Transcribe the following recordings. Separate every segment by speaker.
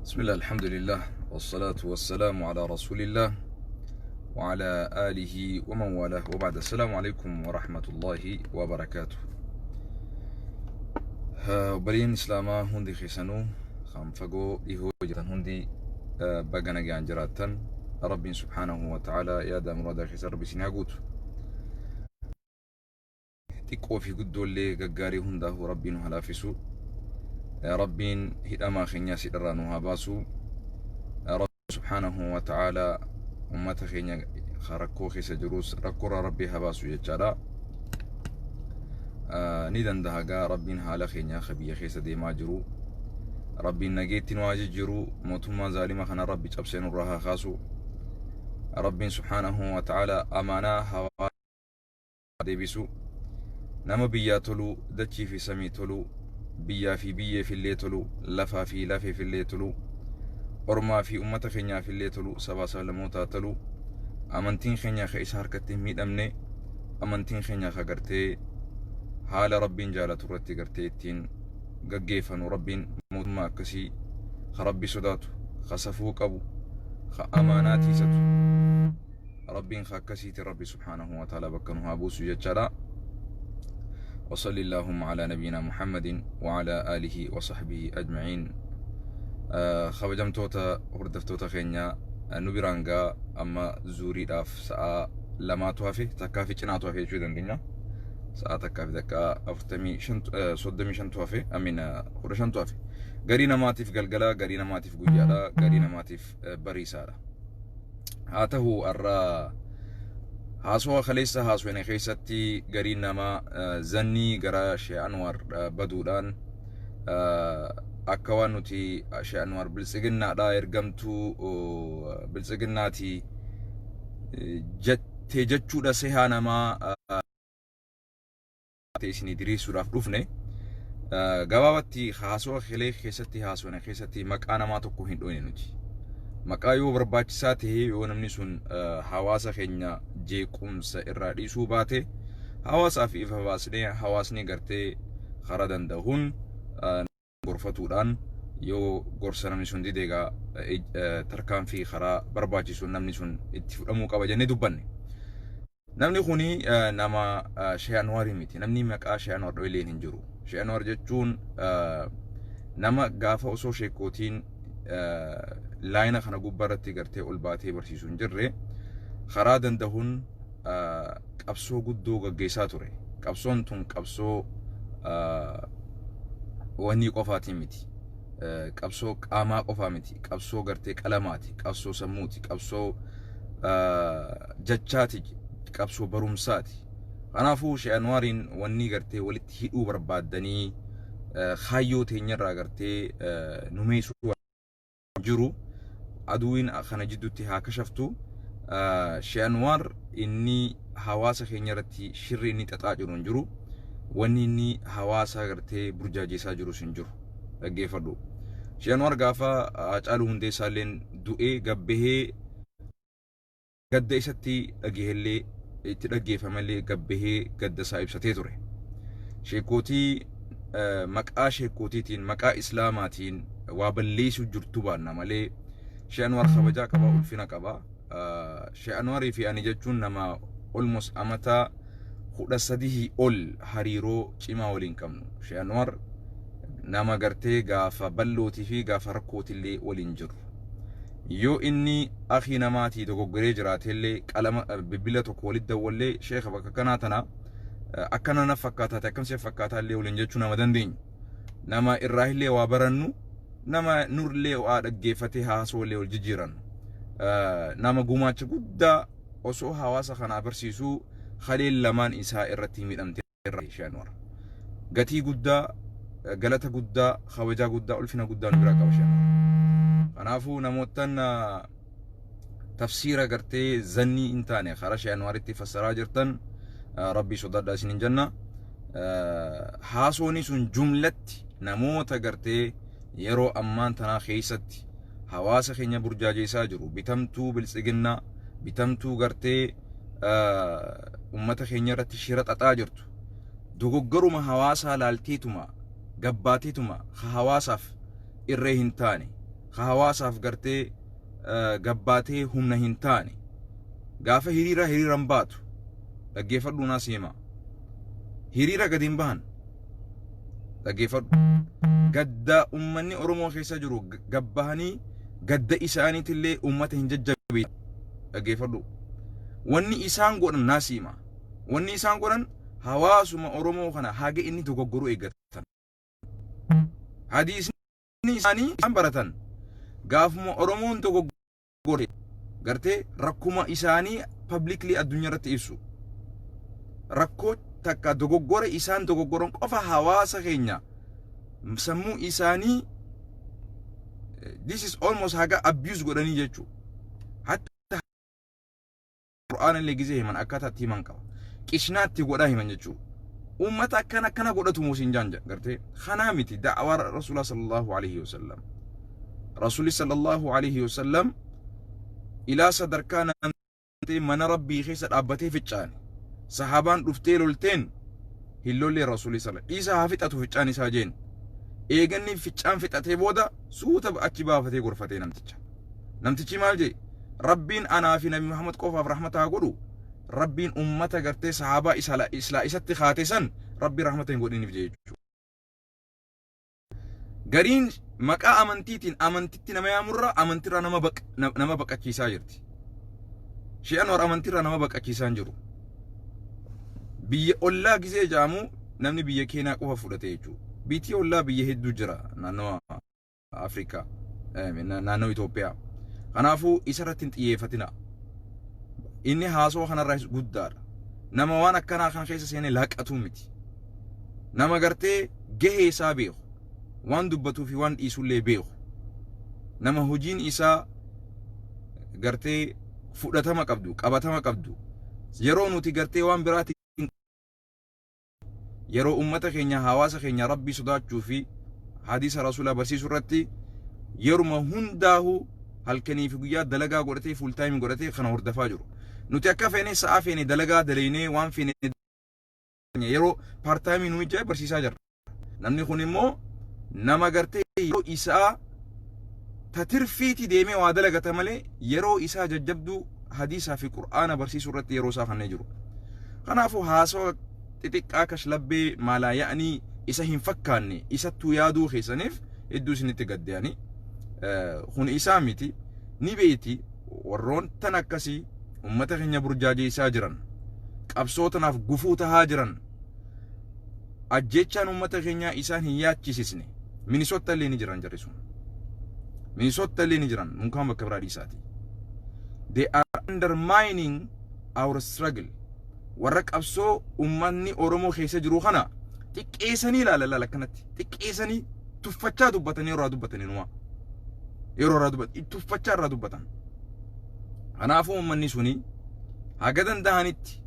Speaker 1: بسم الله الحمد لله والصلاة والسلام على رسول الله وعلى آله ومن والاه وبعد. السلام عليكم ورحمة الله وبركاته. برين إسلاما هندي خيسانو خامفقو إيهو جران هندي بغانا جان جراتن ربي سبحانه وتعالى يا دام رادا خيسان ربي سنعقوت تقوى في قدو اللي ققاري هنده ربي نهلافسو ربي هدما خينيا سيدرانوها باسو رب سبحانه وتعالى أمة خينيا خركو خيس جروس ركورا ربي هباسو يجالا ندن دهقا ربي هالا خينيا خبيا خيس دي ماجرو ربي نجيت نواجه جرو موتما ظالمة خنا ربي تبسين الرها خاسو ربي سبحانه وتعالى أمانا هوا ديبسو نما بيا تلو دتشي في سمي تلو بيا في اللي تلو لفا في اللي تلو أرما في أمة خينيا في اللي تلو سبا سلموتا تلو أمنتين خينيا خيس حركتين ميد أمني أمنتين خينيا خقرتي حال ربين جالة ترتي قرتي تين ققيفن وربين موتما كسي خربي صداتو خسفوك أبو خأماناتي ستو ربين خاكسيتي ربي سبحانه وتعالى بكنها أبو سجد وصلى اللهم على نبينا محمد وعلى آله وصحبه أجمعين. خبجمتوتا هردفتوتا خينيا نبيرانغا أما زوري داف ساعة لما توافي تكافي چنا توافي شو دنگينا ساعة تكافي دكا أفتمي صدمي شن توافي أمين خرشن توافي غرينا ماتيف قلقلا غرينا ماتيف قجالا غرينا ماتيف بريسالا هاته الرا هاسوا خليسا هاسوين خيستي غرينا ما زني غرا شي أنوار بدودان أكوان نتي شي أنوار بلسجنا دا إرقمتو بلسجناتي تجتشو دا سيهانا ما تيسني دريسو راف روفني غوابتي خاسوا خلي خيستي هاسوين خيستي مكانا ما تقو هندوني نتي مكايو برباچساته يو نمني سن حواسا خينيا جيقومس إرادي سوباتي حواسا في إفهواسني حواسني غرتي خردن دهون غرفتودان يو غرسنمني سن ديديغا تركان في خرا برباچسون نمني سن اتفدمو قبجني دبني نمني خوني نما شي انواري ميتي نمني مكا شي انوار دويلين هنجرو شي انوار جچون نما غافا اوسو شيكوتين لاينا خنا غبرتي غرتي اولباتي برسيسون جري خرا دندهون قبسو غدو غگيسا توري قبسون تون قبسو وني قفاتي ميتي قبسو قاما قفا ميتي قبسو غرتي قلماتي قبسو سموتي قبسو جچاتي قبسو برومساتي انا فوش انوارين وني غرتي ولت هيدو بربادني خايو تينيرا غرتي نميسو جرو أدوين خنا جدوتي ها كشفتو شانوار إني حواسا خينيرتي شر إني تتاجرون جرو واني إني حواسا غرتي برجاجي ساجرو سنجرو أجيفردو شانوار غافا أجعلو هندي سالين دوئي قبه قد إساتي أجيهلي تلقيفا مالي قبه قد سايب ستيتوري شيكوتي مكا شيكوتيتين مكا إسلاماتين وابليسو جرتوبانا مالي شأنوار خبجا كبا ألفنا كبا شأنواري في أني جتشون نما أولموس أمتا خود سديه أول هريرو چما ولين كمنو شأنوار نما غرتي غافا بلوتي في غافا ركوتي اللي ولين جر يو إني أخي نماتي دوغو غريجراتي اللي قلما ببلتو كولد دولي شيخ بكا كناتنا أكنا نفكاتا تكم سيفكاتا اللي ولين جتشونا مدندين نما إراهي اللي وابرنو نما نور لي وأدقيفتي هاسو اللي والججيران نما قوماتش قدا وسو هواسا خنا برسيسو خليل لمان إساء الرتي من أمتر شانوار قتي قدا قلتا قدا خوجا قدا ألفنا قدا نبراكا وشانوار خنافو نموتن تفسيرا قرتي زني انتاني خرا شانوار اتفسرا جرتن ربي صدر داسين جنة هاسوني سن جملت نموتا قرتي يرو أمان تنا خيستي حواسا خينيا برجاجي ساجرو بتمتو بالسجنة بتمتو غرتي أمتا خينيا رتي شيرت أتاجرتو دوغوغرو ما حواسا لالتيتما قباتيتما حواساف الرهن تاني hawaasaaf gartee gabbaatee humna hin taane gaafa hiriiran baatu dhaggeeffadhu naas himaa hiriira gadi hin bahan dhaggeeffadhu gadda ummanni Oromoo keessa jiru gabbahanii gadda isaaniitillee ummata hin jajjabeessu dhaggeeffadhu wanni isaan godhan naas himaa wanni isaan godhan hawaasuma Oromoo kana haga inni dogoggoruu eeggatan hadiisni isaanii isaan baratan gaafuma Oromoon dogoggore gartee rakkuma isaanii publicly addunyaa irratti ibsu rakkoo takka dogoggora isaan dogoggoran qofa hawaasa keenya sammuu isaanii this is almost haga abuse godhanii jechuu hatta Qur'aan illee gizee himan akkataatti himan qaba qishnaatti godhaa himan jechuu ummata akkana godhatu muusin jaanja gartee kanaa miti da'waa Rasuulullah sallallahu alaihi wasallam Rasuulli sallallahu alaihi wasallam ilaa sadarkaa namtee mana rabbii keessa dhaabbatee ficcaane sahabaan dhuftee lolteen hillollee Rasuulli sallallahu isa haa fixatu ficcaan isaa jeen eeganni ficcaan fixatee booda suuta achi baafatee gorfatee namtichi maal jee rabbiin anaa fi nabi Muhammad qofaaf rahmataa godhu rabbiin ummata gartee sahabaa isatti kaate san rabbi rahmata hin godhiniif jechuudha gariin maqaa amantiitiin amantitti nama yaamurra amantirra nama baqachiisaa jirti shi'an war amantirra nama baqachiisaa jiru biyya ollaa gizee jaamu namni biyya keenyaa qofa fudhate jechuudha biyyi ollaa biyya hedduu jira naannoo Afrikaa naannoo Itoophiyaa kanaafuu isarratti hin xiyyeeffatina inni haasoo kanarraa guddaadha nama waan akkanaa kan keessa seenee laaqatuu miti nama gartee gahee isaa beeku waan dubbatuu fi waan dhiisullee beeku nama hojiin isaa gartee fudhatama qabdu qabatama qabdu yeroo nuti gartee waan biraati yeroo ummata keenya hawaasa keenya rabbii sodaachuu fi hadiisa rasuulaa barsiisuu irratti yeruma hundaahu halkanii fi guyyaa dalagaa godhatee full time godhatee kana hordofaa jiru nuti akka feene sa'a feene dalagaa dalaynee waan feene yeroo part time nu ijaa barsiisaa jirra namni kun immoo nama gartee yeroo isaa tatirfiiti deemee waa dalagata malee yeroo isaa jajjabduu hadiisaa fi qur'aana barsiisuu irratti yeroo isaa kannee jiru kanaafuu haasoo xixiqqaa kashlabbee maalaa ya'anii isa hin fakkaanne isattuu yaaduu keessaniif hedduu isinitti gaddayanii kun isaa miti ni beeti warroon tan akkasii ummata keenya burjaajeessaa jiran qabsootanaaf gufuu tahaa jiran ajjechaan ummata keenyaa isaan hin yaachisisne Minnesota illee ni jiran jarri sun Minnesota illee ni jiran munkaan bakka biraa dhiisaati they are undermining our struggle warra qabsoo ummanni Oromoo keessa jiru kana xiqqeessanii ilaalala kanatti xiqqeessanii tuffachaa dubbatanii yeroo dubbatanii numa yeroo dubbat tuffachaa irraa dubbatan kanaafuu ummanni suni haga danda'anitti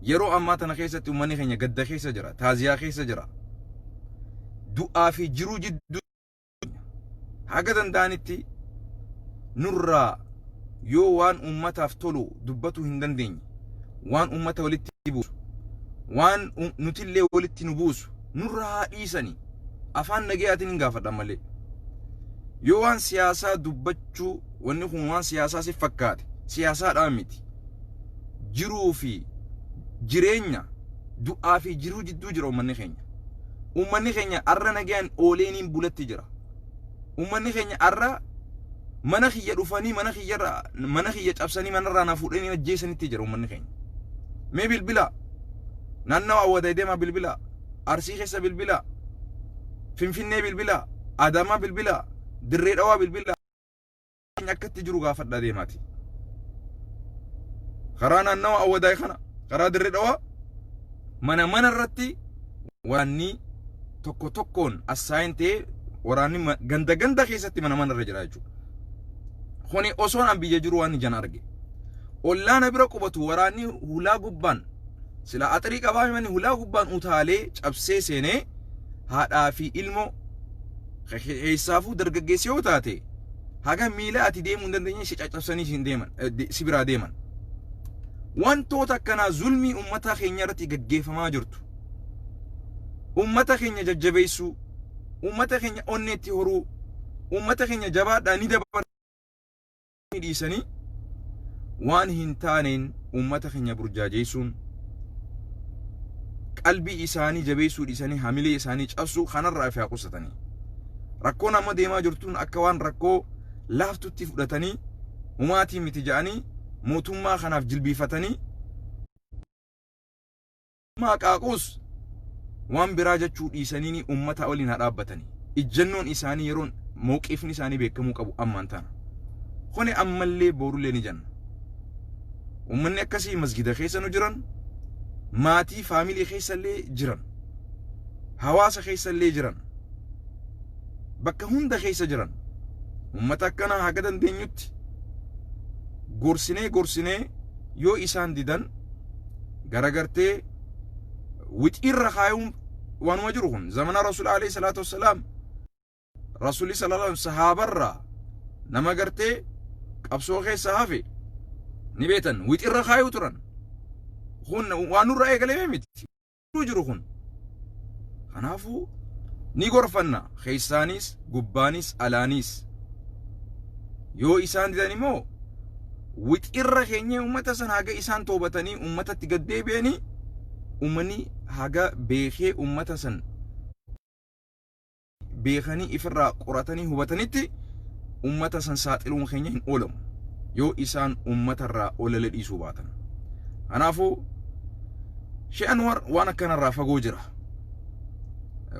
Speaker 1: yeroo ammaa tana keessatti ummanni keenya gadda keessa jira taaziyaa keessa jira du'aa fi jiruu jidduu haga danda'anitti nurraa yoo waan ummataaf tolu dubbatu hin dandeenye waan ummata walitti buusu waan nutillee walitti nu buusu nurraa dhiisanii afaan nagayaatiin hin gaafadhan malee yoo waan siyaasaa dubbachuu wanni kun waan siyaasaa si fakkaate siyaasaadhaan miti jiruu fi jireenya du'aa fi jiruu jidduu jira ummanni keenya arra nagayaan ooleeniin bulatti jira ummanni keenya arra mana kiyya dhufanii mana kiyya cabsanii manarraa na fuudhanii ajjeesanitti jira ummanni keenya mee bilbila naannawa awwaday deemaa bilbila arsii keessa bilbila finfinnee bilbila adamaa bilbila dirree dhawaa bilbila akkatti jiru gaafadhaa deemaati karaa naannawa awwaday kana karaa dirree dhawaa mana irratti waraanni tokko tokkoon assaayin ta'ee waraanni ganda keessatti mana irra jira jechuudha kuni osoon an biyya jiru waan ijaan arge ollaana bira qubatu waraanni hulaa gubbaan sila axarii qabaamani hulaa gubbaan utaalee cabsee seenee haadhaa fi ilmoo keessaafuu dargaggeessi yoo taate haga miila ati deemuu hin dandeenye si caccabsanii si biraa deeman wantoota akkanaa zulmii ummata keenya irratti gaggeeffamaa jirtu ummata keenya jajjabeessuu ummata keenya onneetti horuu ummata keenya jabaadhaa ni dabaranii dhiisanii waan hin taaneen ummata keenya burjaajeessuun qalbii isaanii jabeessuu dhiisanii hamilee isaanii cabsuu kanarraa ifaa qusatanii rakkoon amma deemaa jirtuun akka waan rakkoo laaftutti fudhatanii humaatii miti ja'anii mootummaa kanaaf jilbiifatanii maqaaquus waan biraa jechuu dhiisanii ummata waliin dhaabbatanii ijjannoon isaanii yeroon mawqiifni isaanii beekamuu qabu ammaan taana kone ammallee borulee ni janna ummanni akkasii masgida keessa nu jiran maatii faamilii keessallee jiran hawaasa keessallee jiran bakka hunda keessa jiran ummata akkana haga dandeenyutti gorsinee yoo isaan didan garagartee wixirra kaayuun waanuma jiru kun zamana rasul alayhi salatu wassalam rasuli sallallahu alaihi sahabarra nama gartee qabsoo keessa hafe ni beetan wixirra kaayu turan kun waanurra eegalee miti jiru kun kanaafu ni gorfanna keessaanis gubbaanis alaanis yoo isaan didan immoo wixirra keenya ummata san haga isaan toobatanii ummatatti gaddeebi'anii ummani haga beekee ummata san beekanii ifirraa qoratanii hubatanitti ummata san saaxiluun keenya hin oolamu yoo isaan ummatarraa olale dhiisuu baatan kanaafuu Sheikh Anwar waan akkanarraa fagoo jira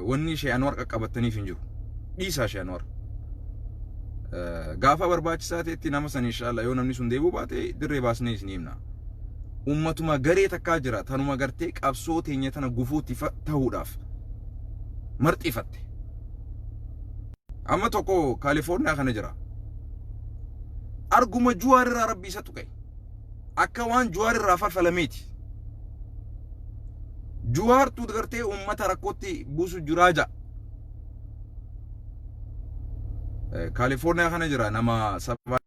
Speaker 1: wanni Sheikh Anwar qaqqabataniif hin jiru dhiisaa Sheikh Anwar gaafa barbaachisaa ta'etti nama san inshallah yoo namni sun deebuu baate dirree baasnee isin himna ummatuma garee takkaa jira tanuma gartee qabsoo teenya tana gufuutti ta'uudhaaf marxifatte amma tokko Kaalifoorniyaa kana jira arguma juwaarraa rabbi isa tuqe akka waan juwaarraa farfalameeti juwaartu gartee ummata rakkootti buusu jiraaja Kaalifoorniyaa kana jira nama sabaan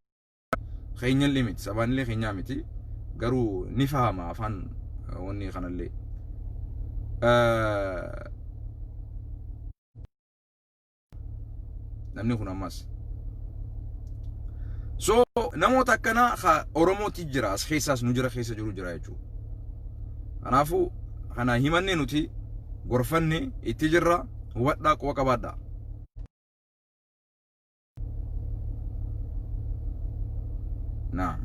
Speaker 1: keenyan limit sabaanillee keenyaa miti garuu ni fahama afaan wanni kanallee namni kun ammas so namoota akkana Oromooti jira as keessaas nu jira keessa jiru jira jechuudha kanaafu kana himanne nuti gorfanne itti jirra hubadhaa quba qabaadhaa naam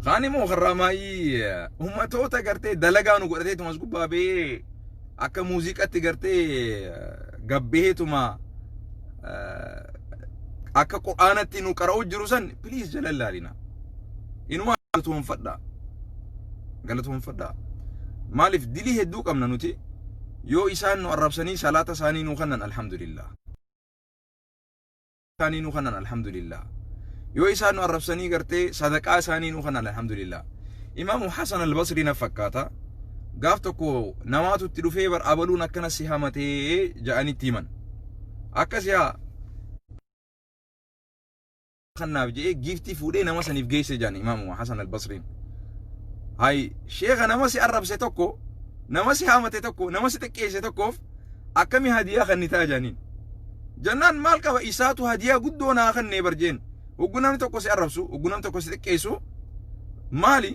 Speaker 1: khani mo kharamayi ummatoota gartee dalagaa nu godhatee tumas gubbaa akka muuziqaatti gartee gabbeetuma akka quraanatti nu qara'u jiru san please jalalaalina inuma galatoon fadda maalif dilii hedduu qabna nuti yoo isaan nu arrabsanii salaata isaanii nu kannan alhamdulillah yoo isaan nu arrabsanii gartee sadaqaa isaanii nu kannan alhamdulillah imaamu Hasan al-Basri na fakkaata gaaf tokko namaatu itti dhufee bar abaluun akkana si hamatee ja'anitti himan akkas yaa kannaaf jee giftii fuudhee nama saniif geesse jaan imaamu Hasan al-Basri hay sheekha nama si arrabse tokko nama si hamate tokko nama si xiqqeesse tokkoof akkami hadiyaa kannitaa jaaniin jannaan maal qaba isaatu hadiyaa guddoo naa kannee barjeen ugunam tokko si arrabsu ugunam tokko si xiqqeessu maali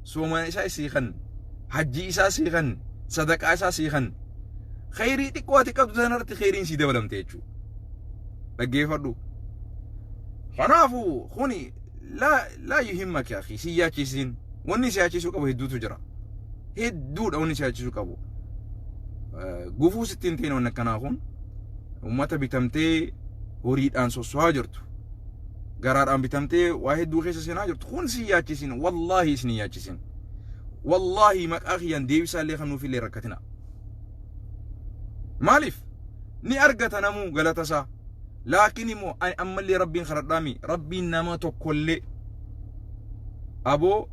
Speaker 1: sooma isaa si kan hajji isaa si kan sadaqaa isaa si kan khayrii xiqqoo ati qabdu sanarratti khayriin si dabalamte jechuudha dhaggeeffadhu kanaafu kuni لا يهمك يا أخي سياكيسين وني سياكيسو قبو هدوتو جرا هدود وني سياكيسو قبو قفو 60 ونكناخون ومتا بتمتي وريد أنسو سواجرتو قرار أن بتمتي واحد دو خيسا سناجرتو خون سياكيسين والله سنياكيسين والله مك أخيا ديوسا اللي خنو في اللي ركتنا مالف ني أرقتا نمو غلطسا لكن مو أما اللي ربي خردامي ربي نما تقول أبو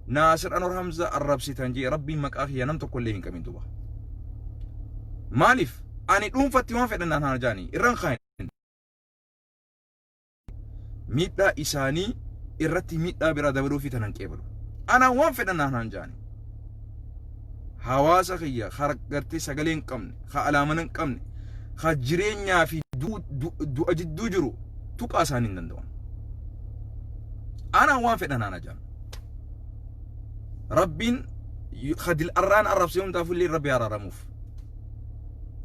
Speaker 1: ناصر أنور حمزة الربسي تنجي ربي مك أخي نم تقول لي إنك من دوبا مالف أنا دوم فتيوان فدنا نهارجاني إرن خاين ميتا إساني إرتي ميتا برا دبرو في تنان كيبلو أنا وان فدنا نهارجاني hawaasa kiyya gartee sagalee hin qabne ka alaamana hin qabne ka jireenyaa fi du'a jidduu jiru tuqaa isaanii hin danda'an. Ana waan fedhan ana jaan rabbiin khadil arraan arrabsee hundaaf illee rabbi araaramuuf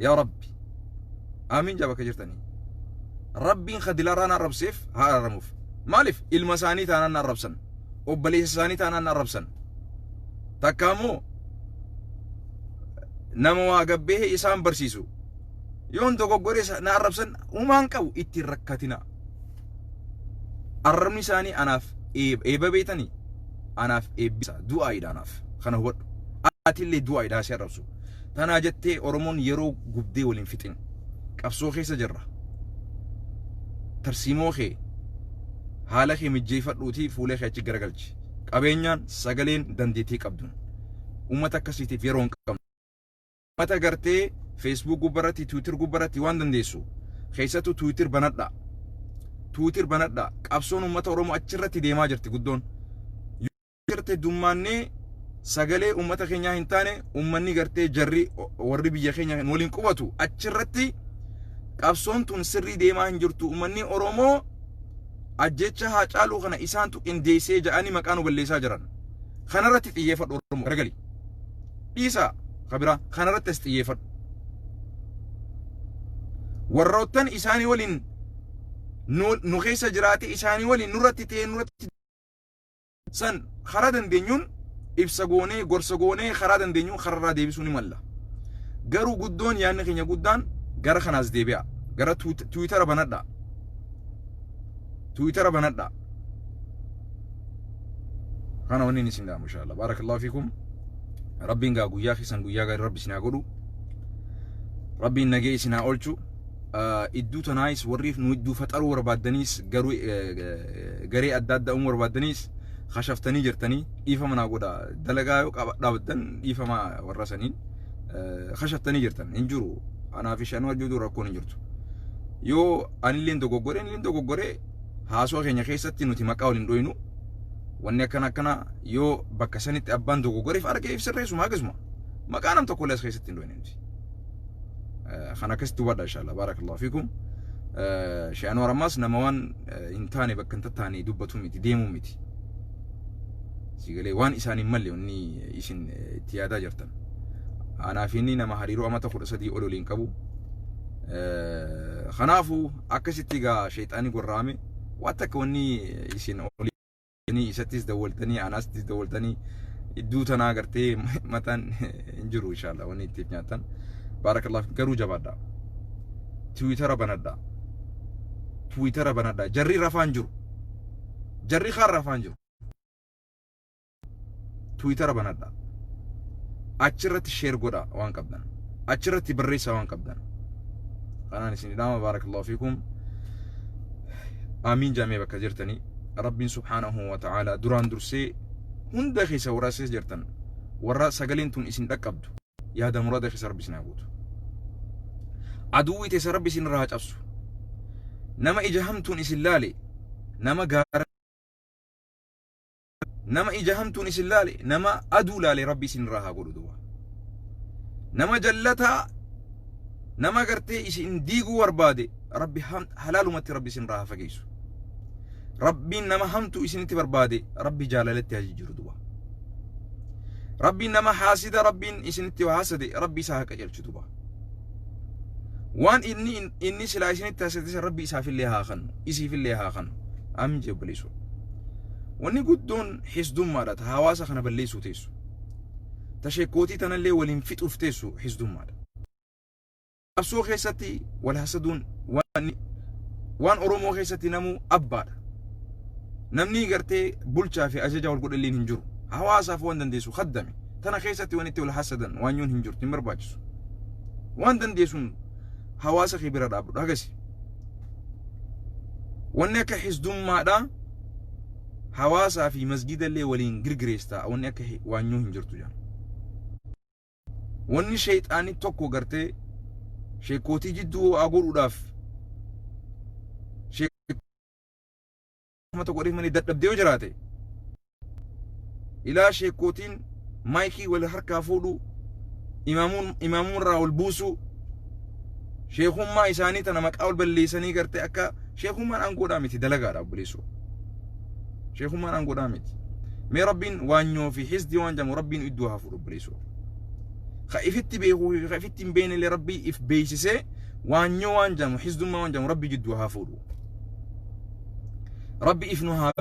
Speaker 1: yaa rabbi amiin jaba ka jirtanii rabbiin khadil arraan arrabseef haa araaramuuf. Maaliif ilma isaanii taanaan arrabsan obboleessa isaanii taanaan arrabsan takkaamoo nama waa gabbee isaan barsiisu yoon dogoggoree na arrabsan umaan qabu ittiin rakkatina. Arrabni isaanii anaaf eeba beetanii anaaf eebbisa du'aayidha anaaf kana hubadhu. Atillee du'aayidha si arrabsu. Tanaa jettee Oromoon yeroo gubdee waliin fixin qabsoo keessa jirra. Tarsiimoo kee haala kee mijjeeffadhuutii fuulee kee achi garagalchi. Qabeenyaan sagaleen dandeettii qabduun uummata akkasiitiif yeroo hin qabnu. Uummata gartee Facebook gubbaratti Twitter gubbaratti waan dandeessu keessattuu Twitter banadha. Twitter banadha. Qabsoon uummata Oromoo achirratti deemaa jirti guddoon. Jirte dummaannee sagalee uummata keenyaa hin taane uummanni gartee jarri warri biyya keenya waliin qubatu achirratti qabsoon tun sirrii deemaa hin jirtu. Uummanni Oromoo ajjecha Haacaaluu kana isaantu qindeessee ja'anii maqaa nu balleessaa jiran. Kanarratti xiyyeeffadhu Oromoo garagali. Dhiisaa kabira kanarratti as xiyyeeffadhu. Warroottan isaanii waliin nu keessa jiraate isaanii waliin nurratti ta'ee nurratti san karaa dandeenyuun ibsa goonee gorsa goonee karaa dandeenyuun kararraa deebisuu ni malla. Garuu guddoon yaadni keenya guddaan gara kanaas deebi'a. Gara Twitter banadha. Twitter banadha. Kana wanni isin daamu inshallah. Barakallahu fiikum. Rabbiin gaa guyyaa keessan guyyaa gaarii rabbi isin haa godhu. Rabbiin nagee isin haa oolchu. Iddoo tanaayis warriif nu iddoo faxaruu barbaadaniis garuu garee adda addaa uumuu barbaadaniis khashaftanii jirtanii dhiifama naa godha. Dalagaa yoo dhaabatan dhiifama warra saniin khashaftanii jirtan hin jiru. Anaaf ishaan wajjin rakkoon hin jirtu. Yoo anilleen dogoggoree haasoo keenya keessatti nuti maqaa waliin dhoynu wanni akkana yoo bakka sanitti abbaan dogoggoreef argee sirreessuma akkasuma maqaa nam tokko lees keessatti hin dhoyne. Kana akkasitti hubadha inshallah. Barakallahu fiikum. Sheekh Anwar ammas nama waan hin taane bakka hin tattaane dubbatu miti deemuu miti. Sigalee waan isaanii malee wanni isin itti yaadaa jirtan. Anaaf inni nama hariiroo amata 13 ol waliin qabu. Kanaafuu akkasitti gaa sheexaanii gorraame waan takka wanni isin olii isattis dawwaltanii anastis dawwaltanii iddoo tanaa gartee mataan hin jiru inshallah wanni itti nyaatan. Barakallahu garuu jabaadha. Twitter banadha. Jarri rafaan jiru. Jarri khaan rafaan jiru. Twitter banadha. Achirratti share godha waan qabdan. Achirratti barreessaa waan qabdan. Kanaan isin dhaama barakallahu fiikum. Amiin jamee bakka jirtanii. Rabbiin subhaanahu wa ta'ala duraan dursee hunda keessa waraasee jirtan. Warra sagaleen tun isin dhaqqabdu. Yaada murada keessa rabbi isin haa guutu. Aduwwi teessa rabbi isin irraa cabsu. Nama ija hamtuun isin laale. Nama ija hamtuun isin laale. Nama aduu laale rabbi isin irraa haa godhu duuba. Nama jallataa. Nama gartee isin diiguu barbaade rabbi halaalumatti rabbi isin irraa haa fageessu. Rabbiin nama hamtuu isinitti barbaade rabbi jaalalatti haa jijjiiru duuba. Rabbiin nama haasida rabbiin isinitti haasade rabbi isaa haa qajeelchu duuba. Waan inni silaa isinitti haasate rabbi isaafillee haa kennu isiifillee haa kennu. Amiin jebbileessu. Wanni guddoon hisdummaadha ta hawaasa kana balleessuu teessu. Ta sheekootii tanallee waliin fixuuf teessu hisdummaadha. Qabsoo keessatti wal hasaduun waan Oromoo keessatti namuu abbaadha. Namni gartee bulchaa fi ajaja wal godhalleen hin jiru. Hawaasaaf waan dandeessu khaddame. Tana keessatti waan itti wal hasadan waan yoon hin jirtu hin barbaachisu. Waan dandeessuun hawaasa kee bira dhaabdu agasi. Wanni akka hisdummaadha hawaasaa fi masgidallee waliin girgireestaa wanni akka waan yoo hin jirtu jaan. Wanni sheexaanii tokko gartee sheekootii jidduu aguudhaaf mata godhee mani dadhabdee jiraate ilaa sheekootiin maayikii wal harkaa fuudhu إمامون راول بوسو شيخهم ما إساني تنمك أول بالليساني قرتي أكا شيخهم ما أنقو دامتي دلقا رابليسو شيخهم ما أنقو دامتي مي ربين وانيو في حزدي وانجم ربين إدوها في ربليسو خايفتي بيهو خايفتي بين اللي ربي إف بيسيسي وانيو وانجم حزد ما وانجم ربي جدوها فورو ربي إفنوها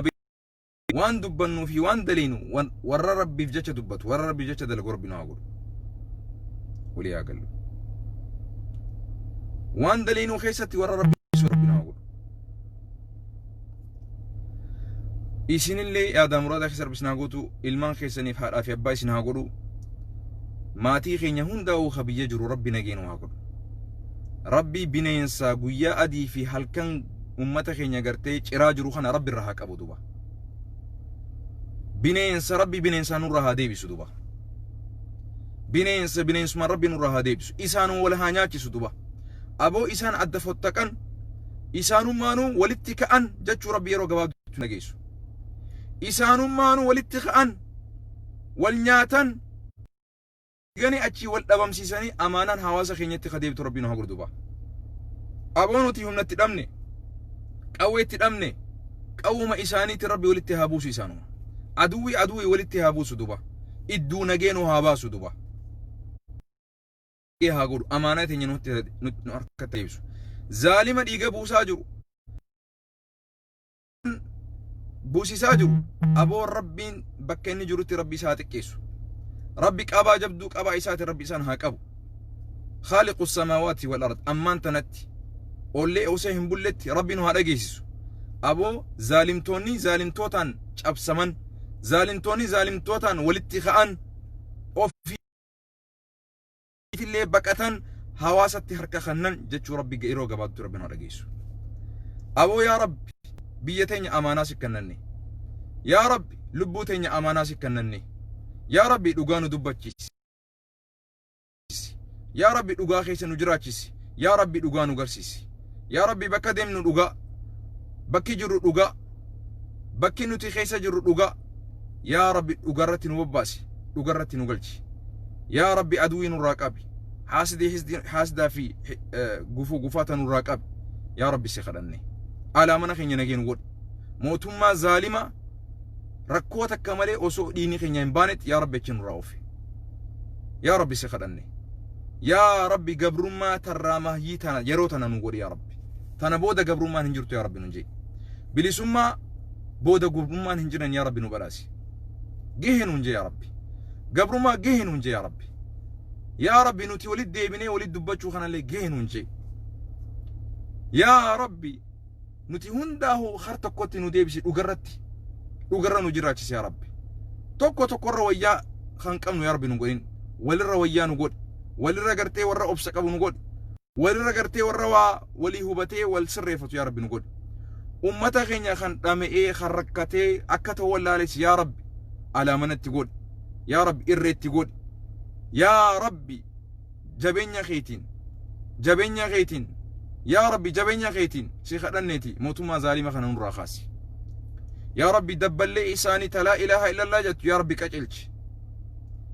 Speaker 1: وان دبنو في وان دلينو ورى ربي في جتة دبت ورى ربي جتة دلقو ربي ناقول ولي أقل وان دلينو خيستي ورى ربي سو ربي ناقول إيسين اللي يا دامراد أخسر بس ناقوتو إلمان خيسني في حال أفي أبايس ناقولو ماتي خينيا هندا وخبيا جرو ربي نجينو هاقولو ربي بنينسا قويا أدي في هالكن أمتا خينيا قرتي چراجرو خانا ربي الرهاك أبو دوبا بنينسا ربي بنينسا نور رها ديبسو دوبا بنينسا ما ربي نور رها ديبسو إسانو ولا هانياكي سدوبا أبو إسان عد فتكن إسانو مانو ولتكأن جاتشو ربي يرو قبادو نجيسو إسانو مانو ولتكأن والنياتن غني أتشي والأبام سيساني أمانا حواسا خينيتي خديبتو ربي نوها قردوبا أبونو تيهم نتدمني قوي تدمني قوما إساني تربي ولتهابوس إسانو عدوي ولتهابوس دوبا إدو نجينو هاباسو دوبا إيه هاقول أمانات نركت يبسو ظالما إيجا بوسا جرو بوسي ساجرو أبو ربين بكني جروتي ربي ساتك كيسو ربك أبا جبدوك أبا إساتي ربي سان هاك أبو خالق السماوات والأرض أمان تنتي أولي أوسيهم بلتي ربي نوها رجيسو أبو ظالمتوتان شاب سمن ظالمتوتان ولتخان أوفي اللي بكتن حواستي حركة خنن جتشو ربي إيرو قبادو ربي نوها رجيسو أبو يا رب بيتين أماناسي كنني يا رب لبوتين أماناسي كنني يا ربي دوغانو دبچيس يا ربي دوغا خيس نجراچيس يا ربي دوغانو غرسيس يا ربي بكدم نو دوغا بكي جرو دوغا بكي نوتي خيس جرو دوغا يا ربي دوغرتي نوباسي دوغرتي نوغلچي يا ربي ادوي نراقبي حاسدا في غفاتا نراقب يا ربي سيخدني على من خيني نجين ود موتما ظالمه ركوتك كمالي أوسو ديني خينيان بانت يا ربي كن راوفي يا ربي سخدني يا ربي قبرما ترامه يتانا يروتنا نقول يا ربي تانا بودا قبرما هنجرتو يا ربي نجي بلي سما بودا قبرما هنجرن يا ربي نبلاسي جهن نجي يا ربي قبرما جهن نجي يا ربي يا ربي نوتي ولد ديبني ولد دبچو خنا لي جهن نجي يا ربي نوتي هنداهو خرتكوتي نديبسي وقرتي وقررنا جراچس يا ربي توكو رويا خنقمنو يا ربي نقولين ولي رويا نقول ولي رغرتي ورا اوبسقبو نقول ولي رغرتي ورا ولي هوبتي والسريفتو يا ربي نقول امتا خينيا خن دامي خركتي اكتو ولا ليس يا ربي على من تقول يا ربي اريت تقول يا ربي جبينيا خيتين يا ربي جبينيا خيتين سيخدنيتي موتما ظالمه خنن راخاسي يا ربي دبل لي إساني لا إله إلا الله جت يا ربي كجلش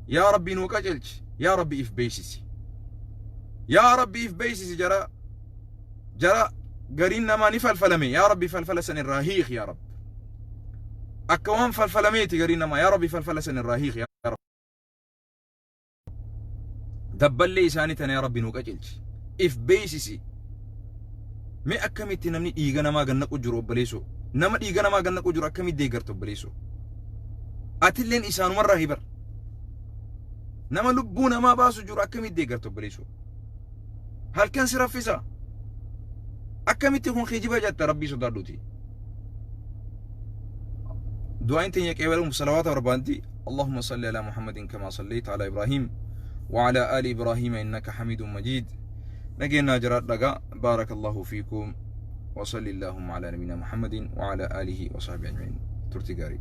Speaker 1: يا ربي نو كجلش يا ربي إف بيسيسي يا ربي إف بيسيسي جرا قرينا ما نفل فلمي يا ربي فلفلسن الراهيخ يا رب أكوان فلفلميتي قرينا ما يا ربي فلفلسن الراهيخ يا رب دبل لي إساني يا ربي نو كجلش إف بيسيسي مي أكميتي نمني إيغانا ما غنق أجرو بليسو nama dhiiga namaa ganna qujuru akkamitti deeggartu obboleessu atilleen isaanu marraa hibar nama lubbuu namaa baasu jiru akkamitti deeggartu obboleessu halkan si raffisa akkamitti kun khijiba jatta rabbii sodaadhuuti du'aan teenya qeebalum salawaata barbaanti اللهم صل على محمد كما صليت على إبراهيم وعلى آل إبراهيم إنك حميد مجيد نجينا جرات لقاء بارك الله فيكم وصلى اللهم على نبينا محمد وعلى آله وصحبه أجمعين ترتقاري